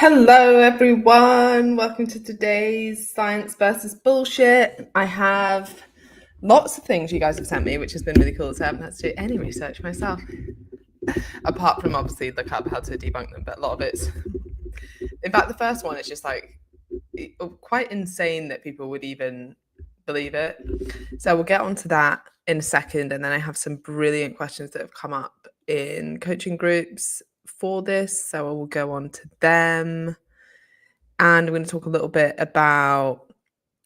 Hello everyone, welcome to today's Science versus Bullshit. I have lots of things you guys have sent me, which has been really cool, so I haven't had to do any research myself. Apart from obviously look up how to debunk them, but a lot of it's... In fact, the first one is just like quite insane that people would even believe it. So we'll get onto that in a second, and then I have some brilliant questions that have come up in coaching groups for this, so I will go on to them. And we're going to talk a little bit about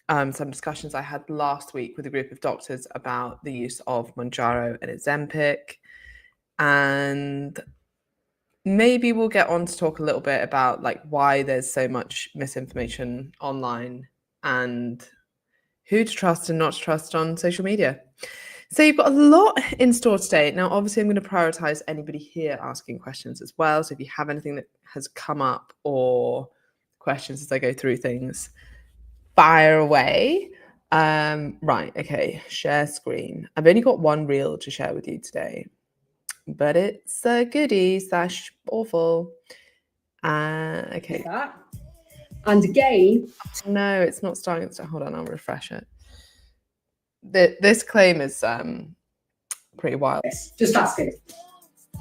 some discussions I had last week with a group of doctors about the use of Mounjaro and Ozempic. And maybe we'll get on to talk a little bit about like why there's so much misinformation online and who to trust and not to trust on social media. So you've got a lot in store today. Now, obviously, I'm going to prioritize anybody here asking questions as well. So if you have anything that has come up or questions as I go through things, fire away. Right, okay, share screen. I've only got one reel to share with you today, but it's a goodie / awful. Okay. And again, no, it's not starting. Hold on, I'll refresh it. This claim is pretty wild. Just asking.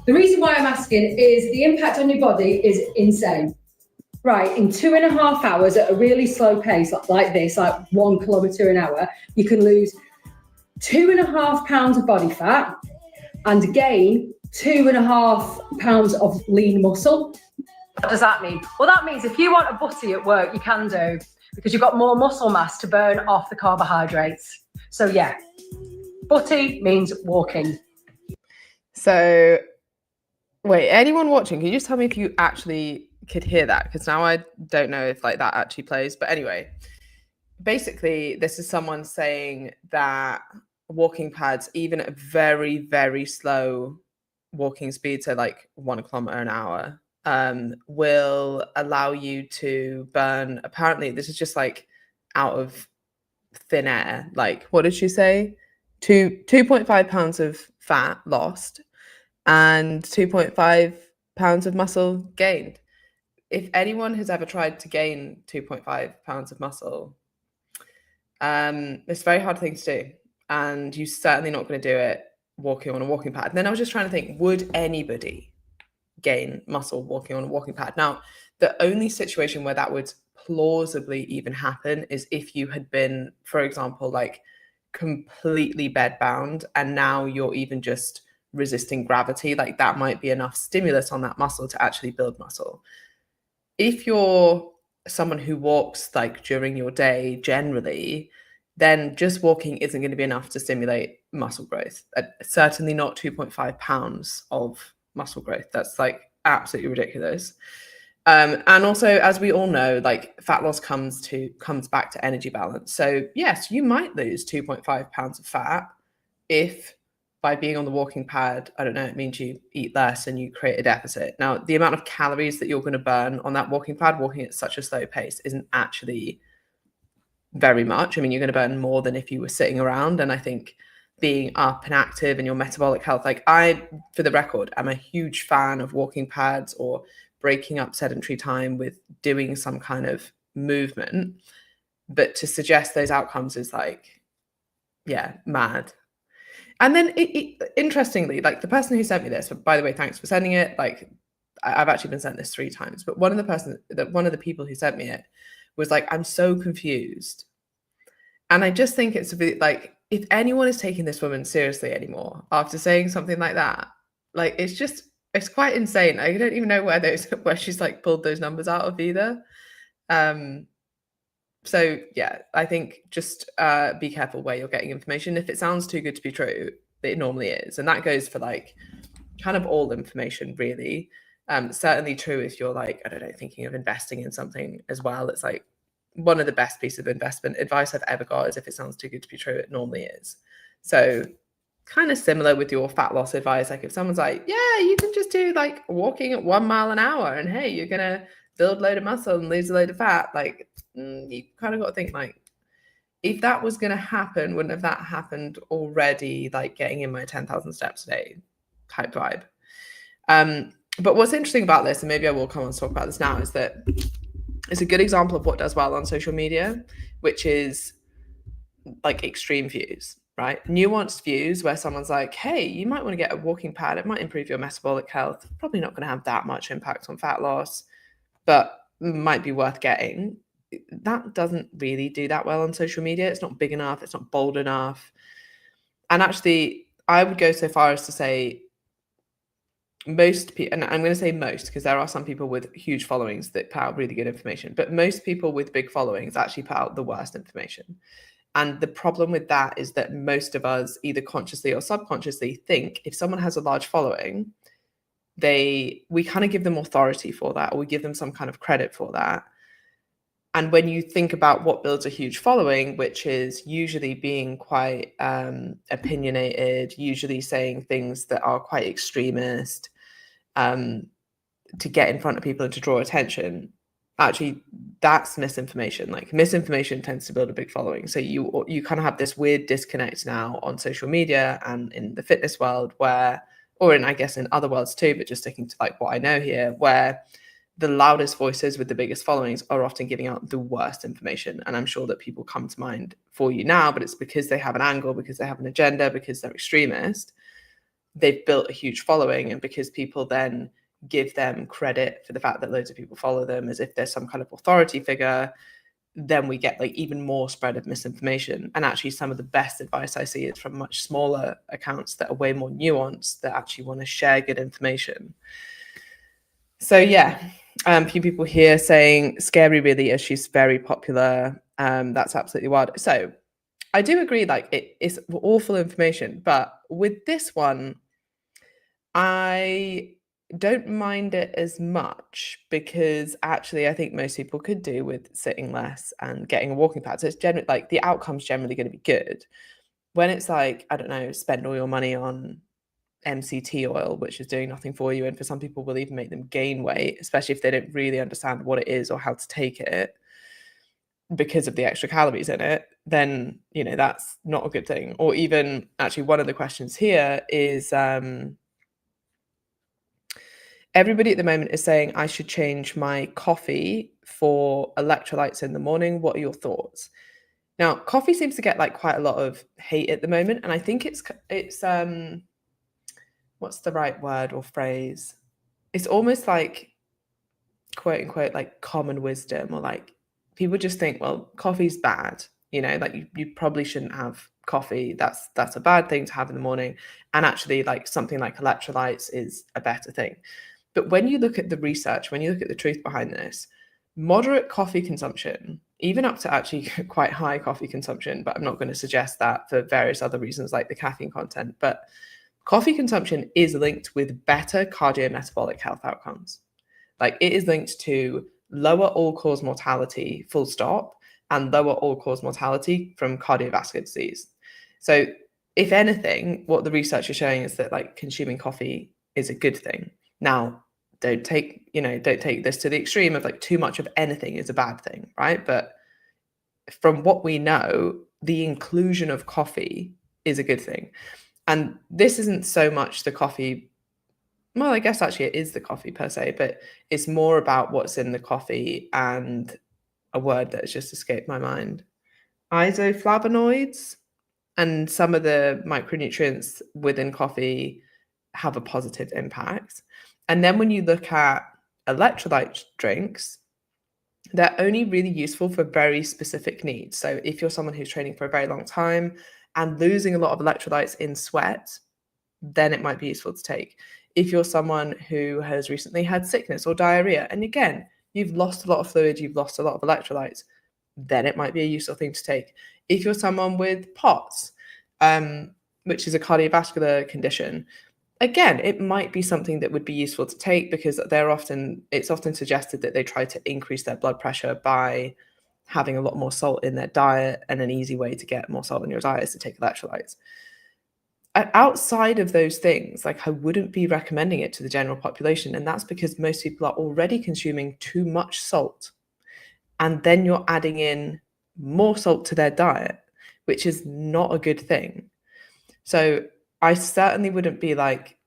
The reason why I'm asking is the impact on your body is insane. Right, in 2.5 hours at a really slow pace like this, like 1 kilometre an hour, you can lose 2.5 pounds of body fat and gain 2.5 pounds of lean muscle. What does that mean? Well, that means if you want a butty at work, you can do, because you've got more muscle mass to burn off the carbohydrates. So yeah, butty means walking. So wait, anyone watching, can you just tell me if you actually could hear that? Because now I don't know if like that actually plays. But anyway, basically this is someone saying that walking pads, even at very, very slow walking speed, so like 1 kilometer an hour, will allow you to burn, apparently this is just like out of thin air, like what did she say, 2.5 pounds of fat lost and 2.5 pounds of muscle gained. If anyone has ever tried to gain 2.5 pounds of muscle, it's a very hard thing to do, and you're certainly not going to do it walking on a walking pad. And then I was just trying to think, would anybody gain muscle walking on a walking pad? Now, the only situation where that would plausibly even happen is if you had been, for example, like completely bedbound and now you're even just resisting gravity. Like that might be enough stimulus on that muscle to actually build muscle. If you're someone who walks like during your day generally, then just walking isn't going to be enough to stimulate muscle growth. Certainly not 2.5 pounds of muscle growth. That's like absolutely ridiculous. And also, as we all know, like fat loss comes back to energy balance. So yes, you might lose 2.5 pounds of fat if by being on the walking pad, I don't know, it means you eat less and you create a deficit. Now, the amount of calories that you're going to burn on that walking pad, walking at such a slow pace, isn't actually very much. I mean, you're going to burn more than if you were sitting around. And I think being up and active and your metabolic health, like I, for the record, am a huge fan of walking pads or breaking up sedentary time with doing some kind of movement. But to suggest those outcomes is like, yeah, mad. And then interestingly, like the person who sent me this, by the way, thanks for sending it. Like I've actually been sent this 3 times, but one of the people who sent me it was like, I'm so confused. And I just think it's a bit like, if anyone is taking this woman seriously anymore after saying something like that, like it's quite insane. I don't even know where she's like pulled those numbers out of either. So yeah, I think just be careful where you're getting information. If it sounds too good to be true, it normally is. And that goes for like kind of all information really. Certainly true if you're like, I don't know, thinking of investing in something as well. It's like one of the best pieces of investment advice I've ever got is if it sounds too good to be true, it normally is. So kind of similar with your fat loss advice. Like if someone's like, yeah, you can just do like walking at 1 mile an hour and hey, you're going to build a load of muscle and lose a load of fat. Like you kind of got to think like, if that was going to happen, wouldn't have that happened already? Like getting in my 10,000 steps a day type vibe. But what's interesting about this, and maybe I will come on to talk about this now, is that it's a good example of what does well on social media, which is like extreme views, right? Nuanced views where someone's like, hey, you might want to get a walking pad. It might improve your metabolic health. Probably not going to have that much impact on fat loss, but might be worth getting. That doesn't really do that well on social media. It's not big enough. It's not bold enough. And actually, I would go so far as to say most people, and I'm going to say most because there are some people with huge followings that put out really good information, but most people with big followings actually put out the worst information. And the problem with that is that most of us, either consciously or subconsciously, think if someone has a large following, we kind of give them authority for that, or we give them some kind of credit for that. And when you think about what builds a huge following, which is usually being quite opinionated, usually saying things that are quite extremist, to get in front of people and to draw attention, actually that's misinformation. Like misinformation tends to build a big following. So you kind of have this weird disconnect now on social media and in the fitness world where, or in, I guess, in other worlds too, but just sticking to like what I know here, where the loudest voices with the biggest followings are often giving out the worst information. And I'm sure that people come to mind for you now, but it's because they have an angle, because they have an agenda, because they're extremist. They've built a huge following, and because people then give them credit for the fact that loads of people follow them as if there's some kind of authority figure, then we get like even more spread of misinformation. And actually some of the best advice I see is from much smaller accounts that are way more nuanced, that actually want to share good information. So yeah, a few people here saying Scary Really is she's very popular. That's absolutely wild. So I do agree, like it's awful information, but with this one, I don't mind it as much because actually I think most people could do with sitting less and getting a walking pad. So it's generally like the outcome's generally going to be good. When it's like, I don't know, spend all your money on MCT oil, which is doing nothing for you, and for some people will even make them gain weight, especially if they don't really understand what it is or how to take it because of the extra calories in it, then that's not a good thing. Or even actually one of the questions here is everybody at the moment is saying I should change my coffee for electrolytes in the morning. What are your thoughts? Now, coffee seems to get like quite a lot of hate at the moment, and I think it's what's the right word or phrase? It's almost like quote unquote like common wisdom, or like people just think, well, coffee's bad, like you probably shouldn't have coffee. That's a bad thing to have in the morning. And actually like something like electrolytes is a better thing. But when you look at the research, when you look at the truth behind this, moderate coffee consumption, even up to actually quite high coffee consumption, but I'm not going to suggest that for various other reasons like the caffeine content, but coffee consumption is linked with better cardiometabolic health outcomes. Like it is linked to lower all-cause mortality, full stop, and lower all-cause mortality from cardiovascular disease. So if anything, what the research is showing is that like consuming coffee is a good thing. Now, don't take this to the extreme of like too much of anything is a bad thing, right? But from what we know, the inclusion of coffee is a good thing. And this isn't so much the coffee. Well, I guess actually it is the coffee per se, but it's more about what's in the coffee and a word that has just escaped my mind. Isoflavonoids and some of the micronutrients within coffee have a positive impact. And then when you look at electrolyte drinks, they're only really useful for very specific needs. So if you're someone who's training for a very long time and losing a lot of electrolytes in sweat, then it might be useful to take. If you're someone who has recently had sickness or diarrhea, and again, you've lost a lot of fluid, you've lost a lot of electrolytes, then it might be a useful thing to take. If you're someone with POTS, which is a cardiovascular condition, again, it might be something that would be useful to take because it's often suggested that they try to increase their blood pressure by having a lot more salt in their diet, and an easy way to get more salt in your diet is to take electrolytes. Outside of those things, like I wouldn't be recommending it to the general population, and that's because most people are already consuming too much salt, and then you're adding in more salt to their diet, which is not a good thing. So I certainly wouldn't be like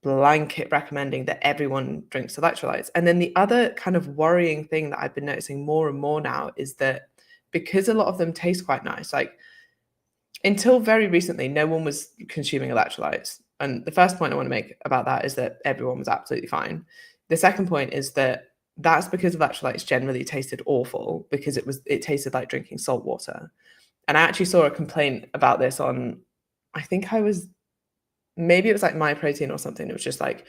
blanket recommending that everyone drinks electrolytes. And then the other kind of worrying thing that I've been noticing more and more now is that because a lot of them taste quite nice, like until very recently, no one was consuming electrolytes. And the first point I want to make about that is that everyone was absolutely fine. The second point is that that's because electrolytes generally tasted awful because it tasted like drinking salt water. And I actually saw a complaint about this on, I think maybe it was like My Protein or something. It was just like,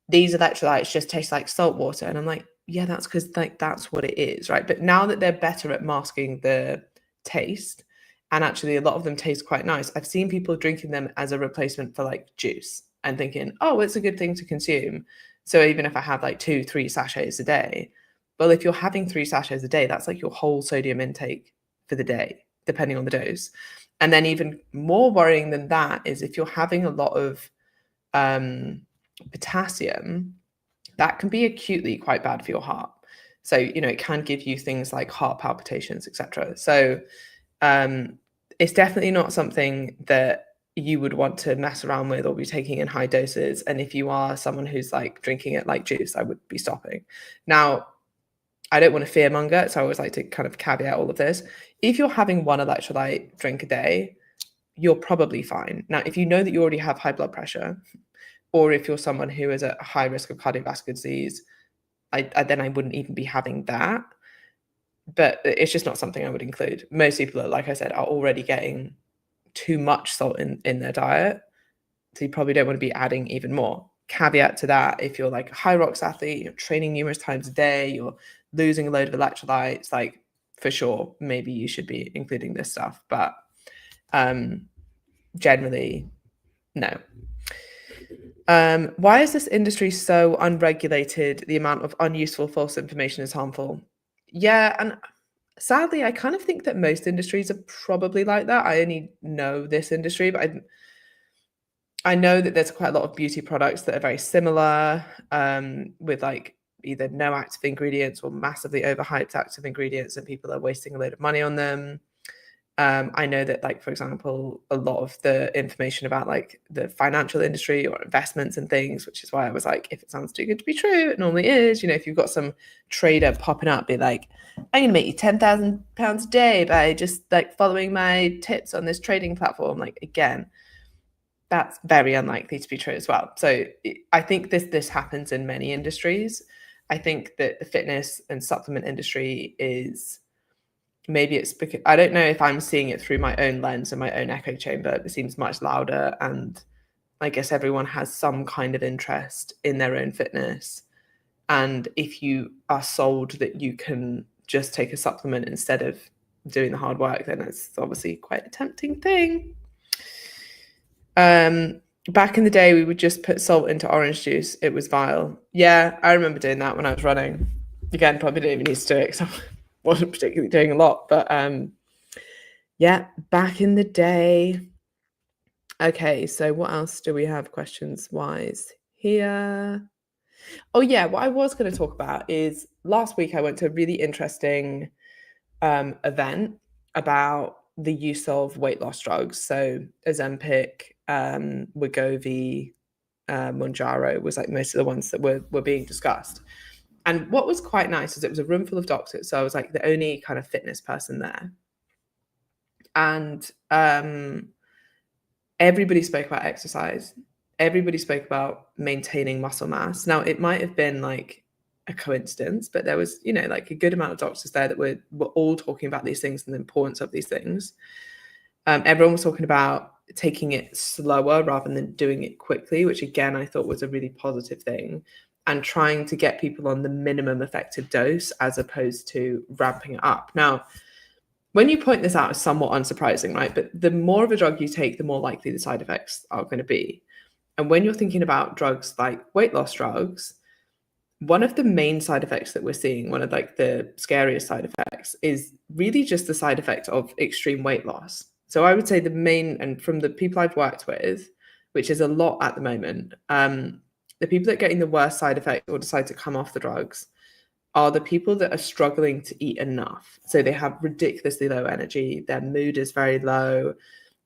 these electrolytes just taste like salt water. And I'm like, yeah, that's because like that's what it is, right? But now that they're better at masking the taste, and actually a lot of them taste quite nice, I've seen people drinking them as a replacement for like juice and thinking, oh, it's a good thing to consume. So even if I have like 2-3 sachets a day, well, if you're having 3 sachets a day, that's like your whole sodium intake for the day, depending on the dose. And then even more worrying than that is if you're having a lot of potassium, that can be acutely quite bad for your heart. So, it can give you things like heart palpitations, etc. So it's definitely not something that you would want to mess around with or be taking in high doses. And if you are someone who's like drinking it like juice, I would be stopping. Now, I don't want to fearmonger, so I always like to kind of caveat all of this. If you're having 1 electrolyte drink a day, you're probably fine. Now, if you know that you already have high blood pressure, or if you're someone who is at high risk of cardiovascular disease, then I wouldn't even be having that. But it's just not something I would include. Most people, like I said, are already getting too much salt in their diet. So you probably don't want to be adding even more. Caveat to that, if you're like a high rocks athlete, you're training numerous times a day, you're losing a load of electrolytes, like for sure, maybe you should be including this stuff. But generally, no. Why is this industry so unregulated? The amount of unuseful false information is harmful. Yeah, and sadly, I kind of think that most industries are probably like that. I only know this industry, but I know that there's quite a lot of beauty products that are very similar, with like either no active ingredients or massively overhyped active ingredients, and people are wasting a load of money on them. I know that, like, for example, a lot of the information about like the financial industry or investments and things, which is why I was like, if it sounds too good to be true, it normally is. If you've got some trader popping up, be like, I'm going to make you £10,000 a day by just like following my tips on this trading platform. Like, again, that's very unlikely to be true as well. So I think this happens in many industries. I think that the fitness and supplement industry is, maybe it's because I don't know if I'm seeing it through my own lens and my own echo chamber. It seems much louder, and I guess everyone has some kind of interest in their own fitness. And if you are sold that you can just take a supplement instead of doing the hard work, then it's obviously quite a tempting thing. Back in the day, we would just put salt into orange juice. It was vile. Yeah, I remember doing that when I was running. Again, probably didn't even need to do it because I wasn't particularly doing a lot. But yeah, back in the day. Okay, so what else do we have questions-wise here? Oh yeah, what I was going to talk about is last week I went to a really interesting event about the use of weight loss drugs. So Ozempic, Wegovy, Mounjaro was like most of the ones that were being discussed. And what was quite nice is it was a room full of doctors. So I was like the only kind of fitness person there. And everybody spoke about exercise. Everybody spoke about maintaining muscle mass. Now, it might have been like a coincidence, but there was, like a good amount of doctors there that were all talking about these things and the importance of these things. Everyone was talking about taking it slower rather than doing it quickly, which again, I thought was a really positive thing, and trying to get people on the minimum effective dose as opposed to ramping it up. Now, when you point this out, it's somewhat unsurprising, right? But the more of a drug you take, the more likely the side effects are going to be. And when you're thinking about drugs like weight loss drugs, one of the main side effects that we're seeing, one of like the scariest side effects, is really just the side effect of extreme weight loss. So I would say the main, and from the people I've worked with, which is a lot at the moment, the people that are getting the worst side effect or decide to come off the drugs are the people that are struggling to eat enough. So they have ridiculously low energy. Their mood is very low.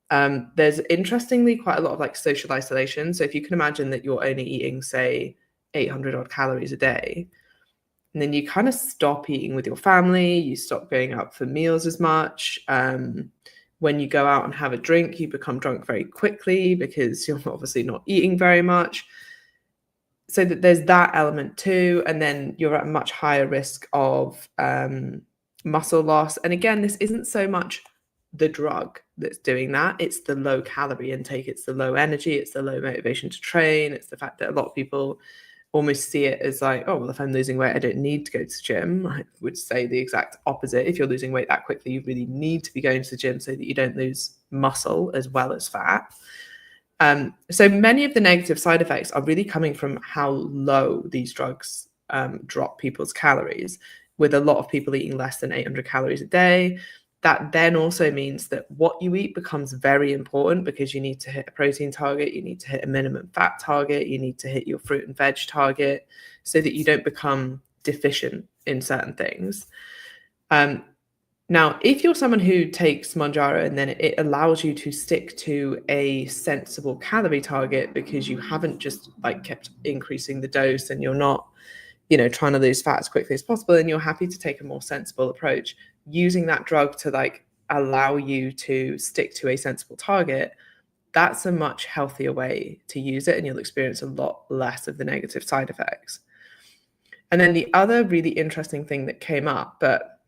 There's interestingly quite a lot of like social isolation. So if you can imagine that you're only eating, say, 800 odd calories a day, and then you kind of stop eating with your family, you stop going out for meals as much. When you go out and have a drink, you become drunk very quickly because you're obviously not eating very much. So that there's that element too. And then you're at a much higher risk of muscle loss. And again, this isn't so much the drug that's doing that. It's the low calorie intake. It's the low energy. It's the low motivation to train. It's the fact that a lot of people almost see it as like, oh, well, if I'm losing weight, I don't need to go to the gym. I would say the exact opposite. If you're losing weight that quickly, you really need to be going to the gym so that you don't lose muscle as well as fat. So many of the negative side effects are really coming from how low these drugs drop people's calories, with a lot of people eating less than 800 calories a day. That then also means that what you eat becomes very important, because you need to hit a protein target, you need to hit a minimum fat target, you need to hit your fruit and veg target, so that you don't become deficient in certain things. Now, if you're someone who takes Mounjaro and then it allows you to stick to a sensible calorie target, because you haven't just like kept increasing the dose and you're not, trying to lose fat as quickly as possible, and you're happy to take a more sensible approach, using that drug to like allow you to stick to a sensible target, that's a much healthier way to use it, and you'll experience a lot less of the negative side effects. And then the other really interesting thing that came up, but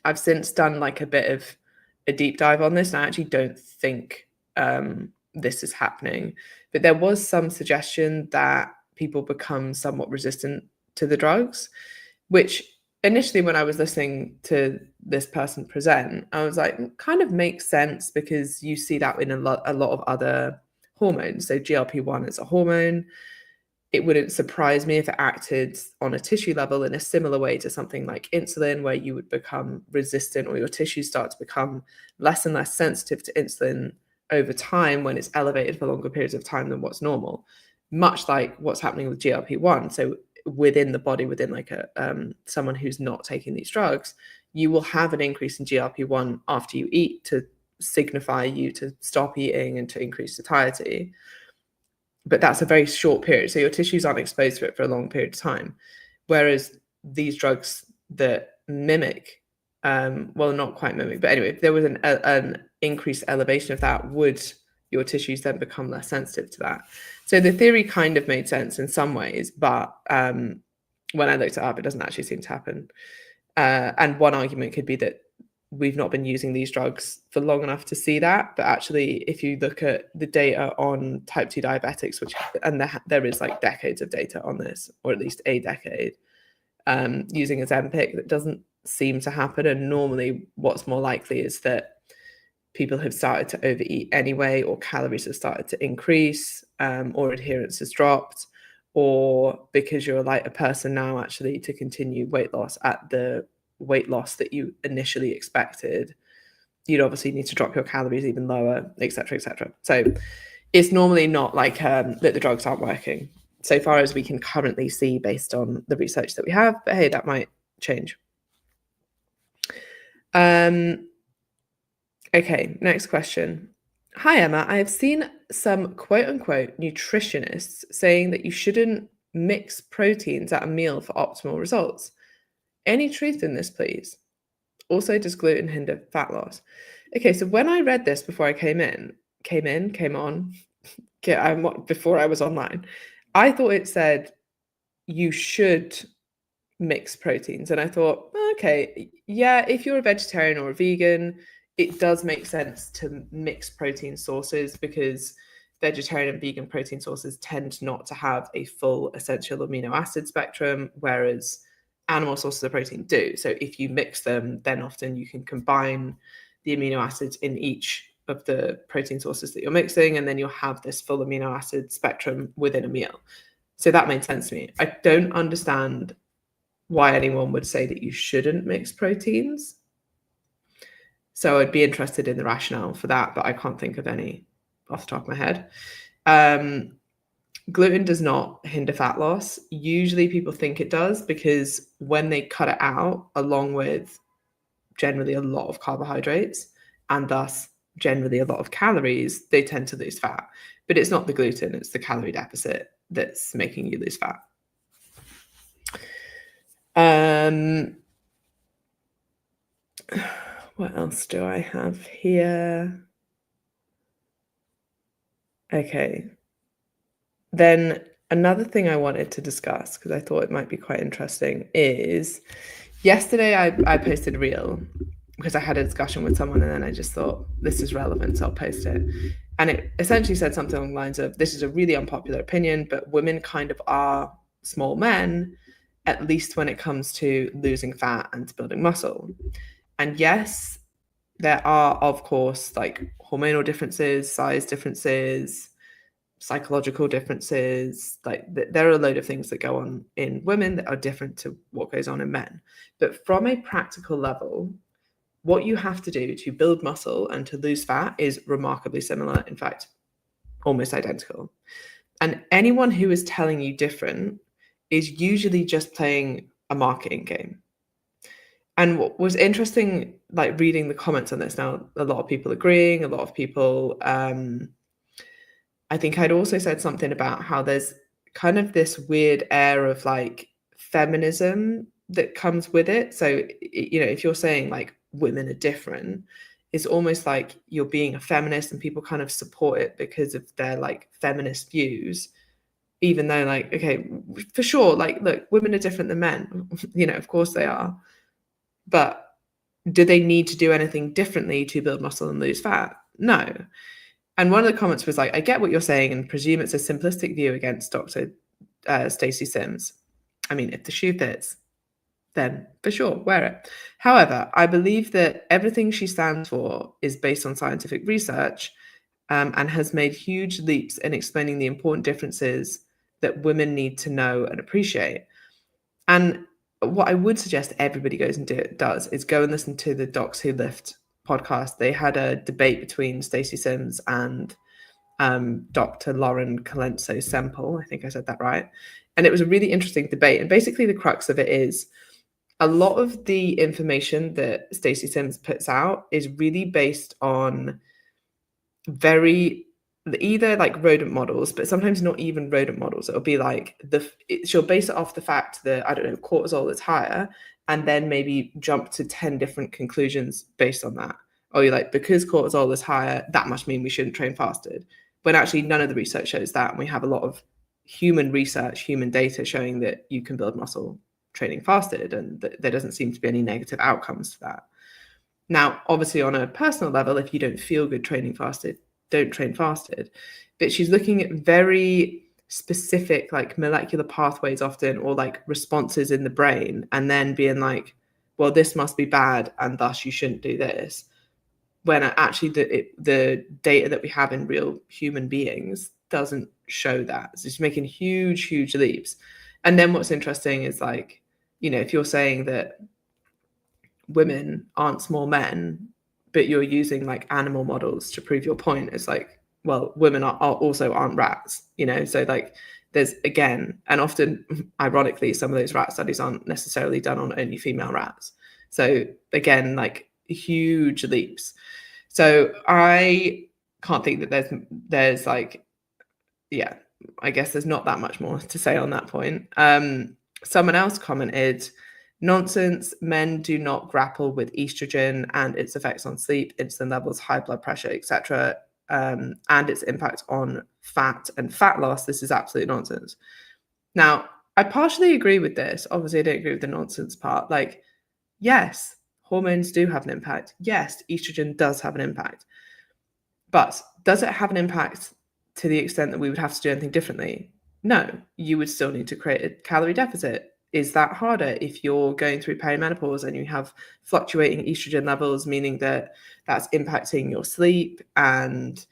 I've since done like a bit of a deep dive on this, and I actually don't think this is happening, but there was some suggestion that people become somewhat resistant to the drugs, which initially when I was listening to this person present, I was like, kind of makes sense, because you see that in a lot of other hormones. So GLP-1 is a hormone. It wouldn't surprise me if it acted on a tissue level in a similar way to something like insulin, where you would become resistant, or your tissues start to become less and less sensitive to insulin over time when it's elevated for longer periods of time than what's normal, much like what's happening with GLP-1. So within the body, within like someone who's not taking these drugs, you will have an increase in GLP-1 after you eat to signify you to stop eating and to increase satiety. But that's a very short period. So your tissues aren't exposed to it for a long period of time. Whereas these drugs that mimic, well, not quite mimic, but anyway, if there was an increased elevation of that, would your tissues then become less sensitive to that? So the theory kind of made sense in some ways, but when I looked it up, it doesn't actually seem to happen. And one argument could be that we've not been using these drugs for long enough to see that. But actually, if you look at the data on type 2 diabetics, and there is like decades of data on this, or at least a decade, using Ozempic, that doesn't seem to happen. And normally what's more likely is that people have started to overeat anyway, or calories have started to increase, or adherence has dropped, or because you're a lighter person now, actually to continue weight loss at the weight loss that you initially expected, you'd obviously need to drop your calories even lower, etc., etc. So it's normally not like that the drugs aren't working, so far as we can currently see based on the research that we have. But hey, that might change. Okay, next question. Hi, Emma. I have seen some quote-unquote nutritionists saying that you shouldn't mix proteins at a meal for optimal results. Any truth in this, please? Also, does gluten hinder fat loss? Okay, so when I read this before I before I was online, I thought it said you should mix proteins. And I thought, okay, yeah, if you're a vegetarian or a vegan, it does make sense to mix protein sources, because vegetarian and vegan protein sources tend not to have a full essential amino acid spectrum, whereas animal sources of protein do. So if you mix them, then often you can combine the amino acids in each of the protein sources that you're mixing, and then you'll have this full amino acid spectrum within a meal. So that made sense to me. I don't understand why anyone would say that you shouldn't mix proteins. So I'd be interested in the rationale for that, but I can't think of any off the top of my head. Gluten does not hinder fat loss. Usually people think it does, because when they cut it out, along with generally a lot of carbohydrates, and thus generally a lot of calories, they tend to lose fat. But it's not the gluten, it's the calorie deficit that's making you lose fat. What else do I have here? Okay. Then another thing I wanted to discuss, because I thought it might be quite interesting, is yesterday I posted a reel because I had a discussion with someone, and then I just thought, this is relevant, so I'll post it. And it essentially said something along the lines of, this is a really unpopular opinion, but women kind of are small men, at least when it comes to losing fat and building muscle. And yes, there are, of course, like hormonal differences, size differences, psychological differences. Like there are a load of things that go on in women that are different to what goes on in men. But from a practical level, what you have to do to build muscle and to lose fat is remarkably similar. In fact, almost identical. And anyone who is telling you different is usually just playing a marketing game. And what was interesting, like reading the comments on this, now a lot of people agreeing, a lot of people, I think I'd also said something about how there's kind of this weird air of like feminism that comes with it. So, you know, if you're saying like women are different, it's almost like you're being a feminist, and people kind of support it because of their like feminist views, even though like, okay, for sure, like, look, women are different than men, you know, of course they are. But do they need to do anything differently to build muscle and lose fat? No. And one of the comments was like, I get what you're saying and presume it's a simplistic view against Dr. Stacey Sims. I mean, if the shoe fits, then for sure, wear it. However, I believe that everything she stands for is based on scientific research, and has made huge leaps in explaining the important differences that women need to know and appreciate. And what I would suggest everybody goes and does is go and listen to the Docs Who Lift podcast. They had a debate between Stacey Sims and Dr. Lauren Colenso Semple. I think I said that right. And it was a really interesting debate. And basically the crux of it is a lot of the information that Stacey Sims puts out is really based on either like rodent models, but sometimes not even rodent models. It'll be like she'll base it off the fact that, I don't know, cortisol is higher, and then maybe jump to 10 different conclusions based on that. Or you're like, because cortisol is higher, that must mean we shouldn't train fasted. When actually none of the research shows that. And we have a lot of human research, human data showing that you can build muscle training fasted, and there doesn't seem to be any negative outcomes to that. Now, obviously on a personal level, if you don't feel good training fasted, don't train fasted. But she's looking at very specific like molecular pathways often, or like responses in the brain, and then being like, well, this must be bad and thus you shouldn't do this, when actually the data that we have in real human beings doesn't show that. So she's making huge leaps. And then what's interesting is like, you know, if you're saying that women aren't small men, but you're using like animal models to prove your point, it's like, well, women are also aren't rats, you know? So like there's, again, and often ironically, some of those rat studies aren't necessarily done on only female rats. So again, like huge leaps. So I can't think that there's like, yeah, I guess there's not that much more to say on that point. Someone else commented, nonsense, men do not grapple with estrogen and its effects on sleep, insulin levels, high blood pressure, etc., and its impact on fat and fat loss. This is absolute nonsense. Now, I partially agree with this. Obviously, I don't agree with the nonsense part. Like, yes, hormones do have an impact. Yes, estrogen does have an impact. But does it have an impact to the extent that we would have to do anything differently? No, you would still need to create a calorie deficit. Is that harder if you're going through perimenopause and you have fluctuating estrogen levels, meaning that that's impacting your sleep and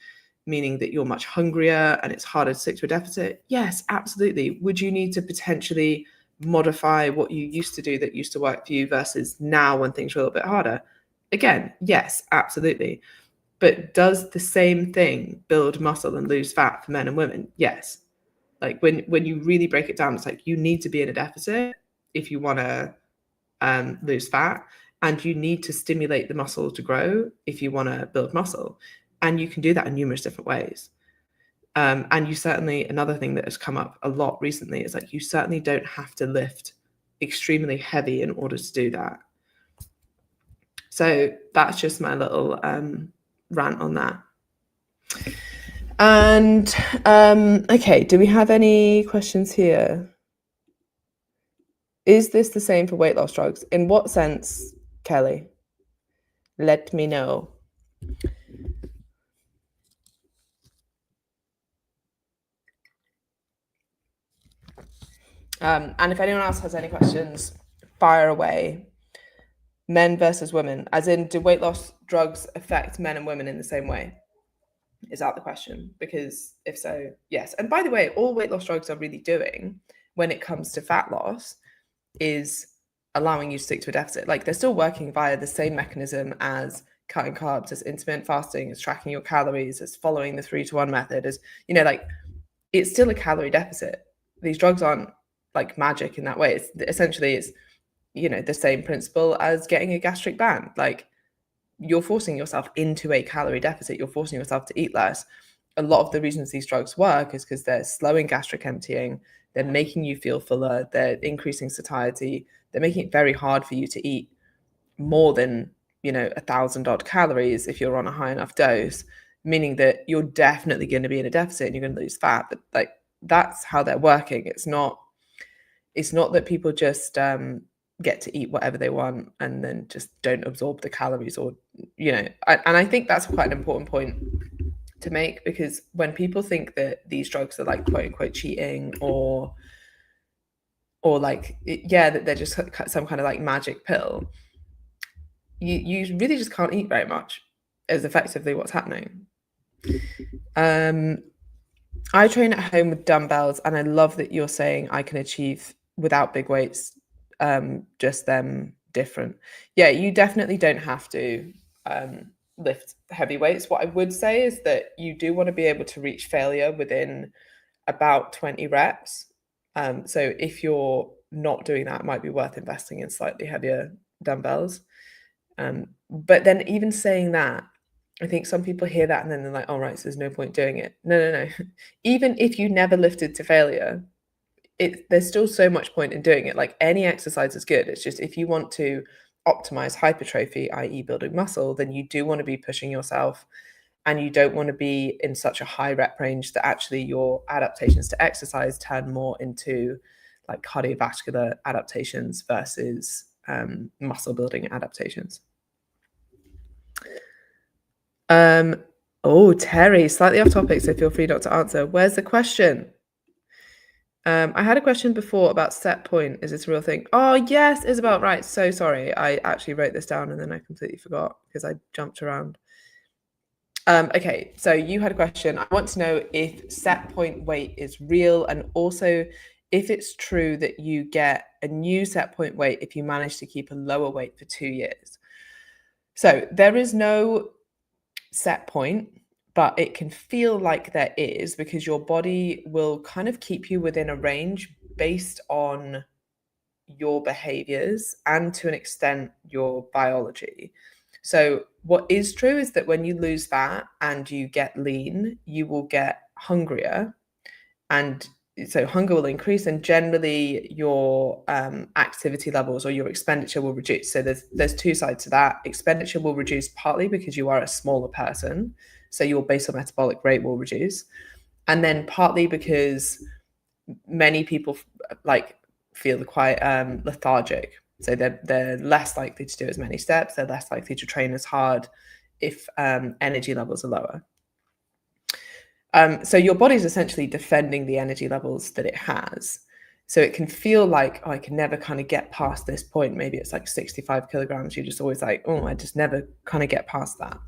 meaning that you're much hungrier and it's harder to stick to a deficit? Yes, absolutely. Would you need to potentially modify what you used to do that used to work for you versus now when things are a little bit harder? Again, yes, absolutely. But does the same thing build muscle and lose fat for men and women? Yes. Like when you really break it down, it's like you need to be in a deficit if you want to lose fat. and you need to stimulate the muscle to grow if you want to build muscle. And you can do that in numerous different ways. And you certainly, another thing that has come up a lot recently is like, you certainly don't have to lift extremely heavy in order to do that. So that's just my little rant on that. And okay, do we have any questions here? Is this the same for weight loss drugs? In what sense, Kelly? Let me know. And if anyone else has any questions, fire away. Men versus women, as in, do weight loss drugs affect men and women in the same way? Is that the question? Because if so, yes. And by the way, all weight loss drugs are really doing when it comes to fat loss is allowing you to stick to a deficit. Like, they're still working via the same mechanism as cutting carbs, as intermittent fasting, as tracking your calories, as following the 3-to-1 method, as, you know, like, it's still a calorie deficit. These drugs aren't like magic in that way. It's essentially, you know, the same principle as getting a gastric band. Like, you're forcing yourself into a calorie deficit. You're forcing yourself to eat less. A lot of the reasons these drugs work is because they're slowing gastric emptying. They're making you feel fuller. They're increasing satiety. They're making it very hard for you to eat more than, you know, 1,000 odd calories if you're on a high enough dose, meaning that you're definitely going to be in a deficit and you're going to lose fat. But like, that's how they're working. It's not that people just get to eat whatever they want and then just don't absorb the calories, or, you know, and I think that's quite an important point to make, because when people think that these drugs are like quote unquote cheating or like, yeah, that they're just some kind of like magic pill, you really just can't eat very much is effectively what's happening. I train at home with dumbbells, and I love that you're saying I can achieve without big weights, just them different. Yeah, you definitely don't have to lift heavy weights. What I would say is that you do want to be able to reach failure within about 20 reps. So if you're not doing that, it might be worth investing in slightly heavier dumbbells. But then even saying that, I think some people hear that and then they're like, oh, right, so there's no point doing it. No. Even if you never lifted to failure, there's still so much point in doing it. Like, any exercise is good. It's just, if you want to optimize hypertrophy, i.e. building muscle, then you do want to be pushing yourself, and you don't want to be in such a high rep range that actually your adaptations to exercise turn more into like cardiovascular adaptations versus muscle building adaptations. Oh, Terry, slightly off topic, so feel free not to answer. Where's the question? I had a question before about set point. Is this a real thing? Oh, yes, Isabel. Right. So sorry. I actually wrote this down and then I completely forgot because I jumped around. Okay. So you had a question. I want to know if set point weight is real, and also if it's true that you get a new set point weight if you manage to keep a lower weight for 2 years. So there is no set point, but it can feel like there is, because your body will kind of keep you within a range based on your behaviors and, to an extent, your biology. So what is true is that when you lose fat and you get lean, you will get hungrier, and so hunger will increase, and generally your activity levels or your expenditure will reduce. So there's two sides to that. Expenditure will reduce partly because you are a smaller person, so your basal metabolic rate will reduce, and then partly because many people like feel quite lethargic. So they're less likely to do as many steps. They're less likely to train as hard if energy levels are lower. So your body's essentially defending the energy levels that it has. So it can feel like, oh, I can never kind of get past this point. Maybe it's like 65 kilograms. You're just always like, oh, I just never kind of get past that.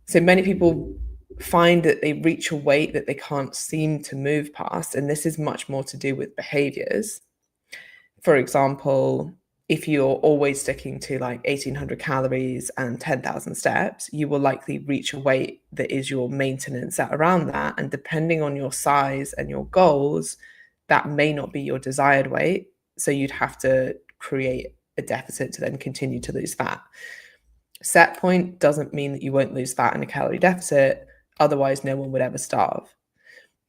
So many people find that they reach a weight that they can't seem to move past. And this is much more to do with behaviors. For example, if you're always sticking to like 1,800 calories and 10,000 steps, you will likely reach a weight that is your maintenance at around that. And depending on your size and your goals, that may not be your desired weight. So you'd have to create a deficit to then continue to lose fat. Set point doesn't mean that you won't lose fat in a calorie deficit. Otherwise, no one would ever starve.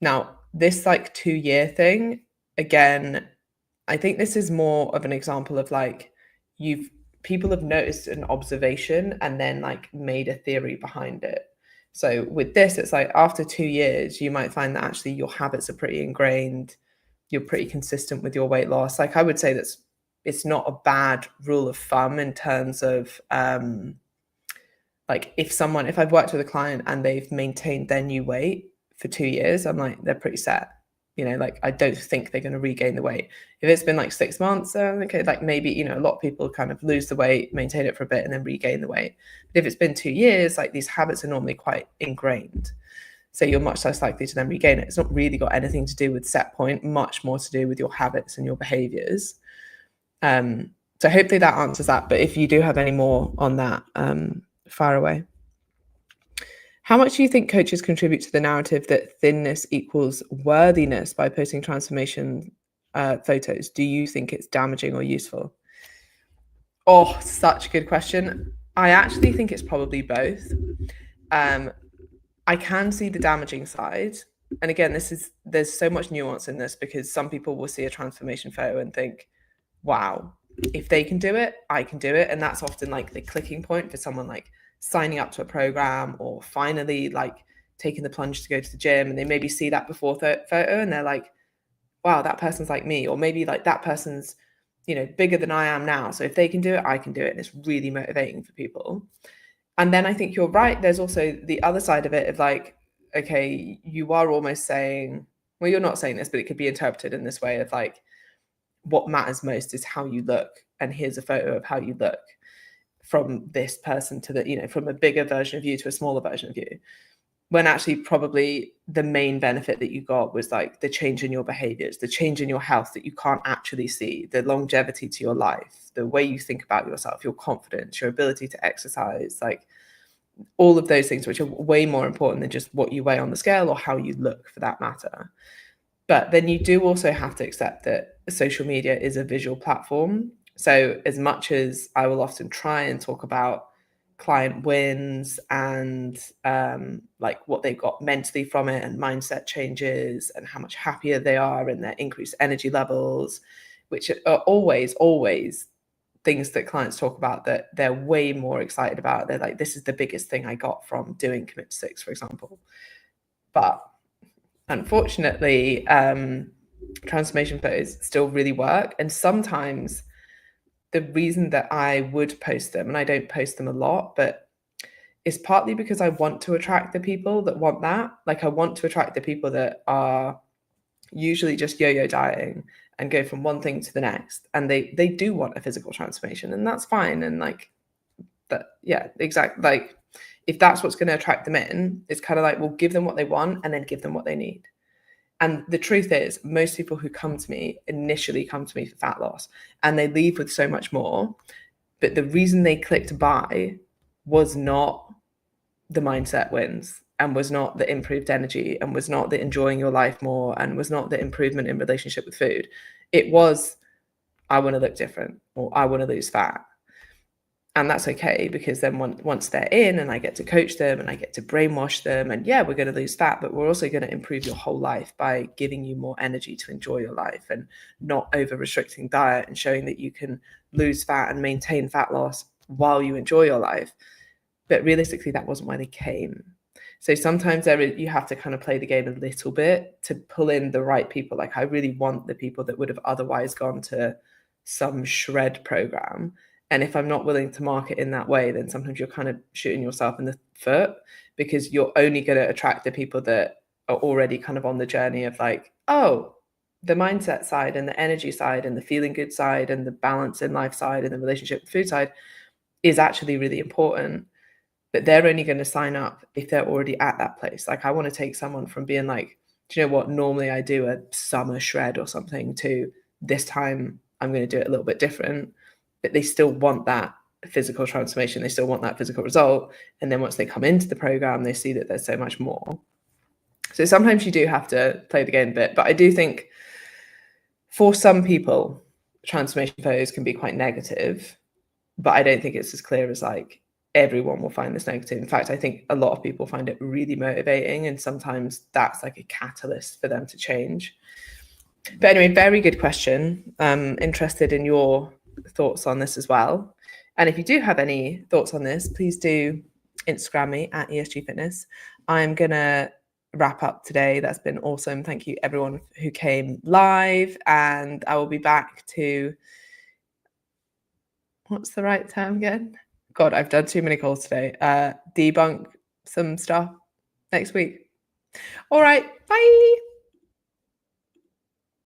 Now, this like 2-year thing, again, I think this is more of an example of like people have noticed an observation and then like made a theory behind it. So with this, it's like after 2 years, you might find that actually your habits are pretty ingrained. You're pretty consistent with your weight loss. Like I would say it's not a bad rule of thumb in terms of like if I've worked with a client and they've maintained their new weight for 2 years, I'm like, they're pretty set. Like I don't think they're going to regain the weight. If it's been like 6 months, okay, like maybe, a lot of people kind of lose the weight, maintain it for a bit and then regain the weight. But if it's been 2 years, like these habits are normally quite ingrained. So you're much less likely to then regain it. It's not really got anything to do with set point, much more to do with your habits and your behaviors. So hopefully that answers that. But if you do have any more on that, fire away. How much do you think coaches contribute to the narrative that thinness equals worthiness by posting transformation photos? Do you think it's damaging or useful? Oh, such a good question. I actually think it's probably both. I can see the damaging side. And again, there's so much nuance in this because some people will see a transformation photo and think, wow, if they can do it, I can do it. And that's often like the clicking point for someone like signing up to a program or finally like taking the plunge to go to the gym, and they maybe see that before photo and they're like, wow, that person's like me, or maybe like that person's bigger than I am now, so if they can do it, I can do it. And it's really motivating for people. And then I think you're right, there's also the other side of it of like, okay, you are almost saying, well, you're not saying this, but it could be interpreted in this way of like, what matters most is how you look, and here's a photo of how you look from this person to the, from a bigger version of you to a smaller version of you, when actually probably the main benefit that you got was like the change in your behaviors, the change in your health that you can't actually see, the longevity to your life, the way you think about yourself, your confidence, your ability to exercise, like all of those things, which are way more important than just what you weigh on the scale or how you look for that matter. But then you do also have to accept that social media is a visual platform. So as much as I will often try and talk about client wins and like what they've got mentally from it and mindset changes and how much happier they are and their increased energy levels, which are always things that clients talk about that they're way more excited about. They're like, this is the biggest thing I got from doing Commit to 6, for example. But unfortunately, transformation photos still really work. And sometimes the reason that I would post them, and I don't post them a lot, but it's partly because I want to attract the people that want that. Like I want to attract the people that are usually just yo-yo dieting and go from one thing to the next. And they do want a physical transformation, and that's fine. And like, but yeah, exactly. Like if that's what's going to attract them in, it's kind of like, we'll give them what they want and then give them what they need. And the truth is, most people who come to me initially come to me for fat loss and they leave with so much more. But the reason they clicked buy was not the mindset wins, and was not the improved energy, and was not the enjoying your life more, and was not the improvement in relationship with food. It was, I want to look different, or I want to lose fat. And that's okay, because then once they're in and I get to coach them and I get to brainwash them, and yeah, we're going to lose fat, but we're also going to improve your whole life by giving you more energy to enjoy your life and not over restricting diet, and showing that you can lose fat and maintain fat loss while you enjoy your life. But realistically, that wasn't why they came. So sometimes you have to kind of play the game a little bit to pull in the right people. Like I really want the people that would have otherwise gone to some shred program. And if I'm not willing to market in that way, then sometimes you're kind of shooting yourself in the foot, because you're only going to attract the people that are already kind of on the journey of like, oh, the mindset side and the energy side and the feeling good side and the balance in life side and the relationship with food side is actually really important. But they're only going to sign up if they're already at that place. Like I want to take someone from being like, do you know what, normally I do a summer shred or something, to this time I'm going to do it a little bit different. But they still want that physical transformation. They still want that physical result. And then once they come into the program, they see that there's so much more. So sometimes you do have to play the game a bit. But I do think for some people, transformation photos can be quite negative, but I don't think it's as clear as like everyone will find this negative. In fact, I think a lot of people find it really motivating, and sometimes that's like a catalyst for them to change. But anyway, very good question. Interested in your thoughts on this as well. And if you do have any thoughts on this, please do Instagram me at ESG Fitness. I'm going to wrap up today. That's been awesome. Thank you everyone who came live, and I will be back to, what's the right term again? God, I've done too many calls today. Debunk some stuff next week. All right, bye.